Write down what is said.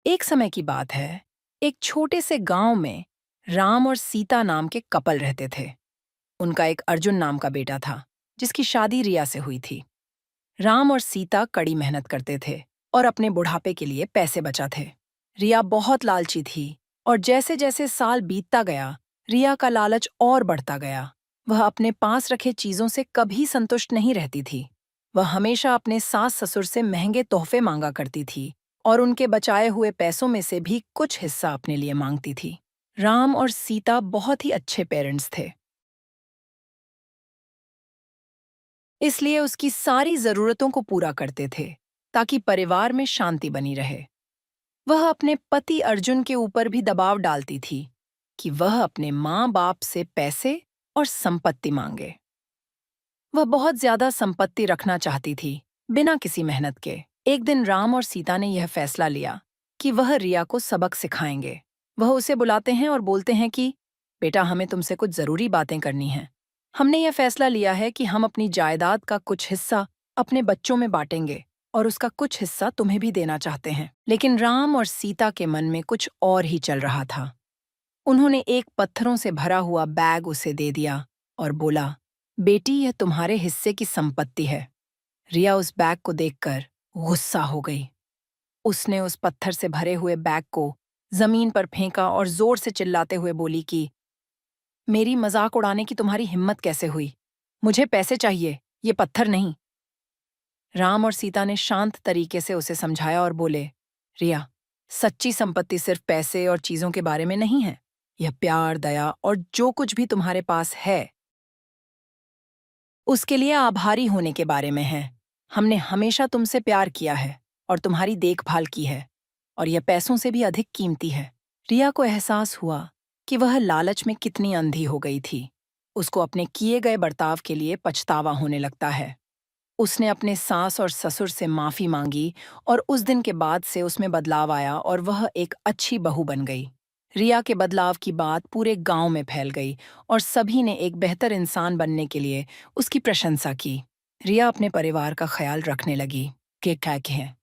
एक समय की बात है, एक छोटे से गांव में राम और सीता नाम के कपल रहते थे। उनका एक अर्जुन नाम का बेटा था, जिसकी शादी रिया से हुई थी। राम और सीता कड़ी मेहनत करते थे और अपने बुढ़ापे के लिए पैसे बचाते। रिया बहुत लालची थी और जैसे जैसे साल बीतता गया, रिया का लालच और बढ़ता गया। वह अपने पास रखे चीजों से कभी संतुष्ट नहीं रहती थी। वह हमेशा अपने सास ससुर से महंगे तोहफे मांगा करती थी और उनके बचाए हुए पैसों में से भी कुछ हिस्सा अपने लिए मांगती थी। राम और सीता बहुत ही अच्छे पेरेंट्स थे, इसलिए उसकी सारी जरूरतों को पूरा करते थे ताकि परिवार में शांति बनी रहे। वह अपने पति अर्जुन के ऊपर भी दबाव डालती थी कि वह अपने माँ बाप से पैसे और संपत्ति मांगे। वह बहुत ज्यादा संपत्ति रखना चाहती थी, बिना किसी मेहनत के। एक दिन राम और सीता ने यह फैसला लिया कि वह रिया को सबक सिखाएंगे। वह उसे बुलाते हैं और बोलते हैं कि बेटा, हमें तुमसे कुछ जरूरी बातें करनी हैं। हमने यह फैसला लिया है कि हम अपनी जायदाद का कुछ हिस्सा अपने बच्चों में बांटेंगे और उसका कुछ हिस्सा तुम्हें भी देना चाहते हैं। लेकिन राम और सीता के मन में कुछ और ही चल रहा था। उन्होंने एक पत्थरों से भरा हुआ बैग उसे दे दिया और बोला, बेटी, यह तुम्हारे हिस्से की संपत्ति है। रिया उस बैग को देखकर गुस्सा हो गई। उसने उस पत्थर से भरे हुए बैग को जमीन पर फेंका और जोर से चिल्लाते हुए बोली कि मेरी मजाक उड़ाने की तुम्हारी हिम्मत कैसे हुई? मुझे पैसे चाहिए, ये पत्थर नहीं। राम और सीता ने शांत तरीके से उसे समझाया और बोले, रिया, सच्ची संपत्ति सिर्फ पैसे और चीजों के बारे में नहीं है। यह प्यार, दया और जो कुछ भी तुम्हारे पास है, उसके लिए आभारी होने के बारे में है। हमने हमेशा तुमसे प्यार किया है और तुम्हारी देखभाल की है, और यह पैसों से भी अधिक कीमती है। रिया को एहसास हुआ कि वह लालच में कितनी अंधी हो गई थी। उसको अपने किए गए बर्ताव के लिए पछतावा होने लगता है। उसने अपने सास और ससुर से माफी मांगी और उस दिन के बाद से उसमें बदलाव आया और वह एक अच्छी बहू बन गई। रिया के बदलाव की बात पूरे गांव में फैल गई और सभी ने एक बेहतर इंसान बनने के लिए उसकी प्रशंसा की। रिया अपने परिवार का ख्याल रखने लगी कि क्या कहें।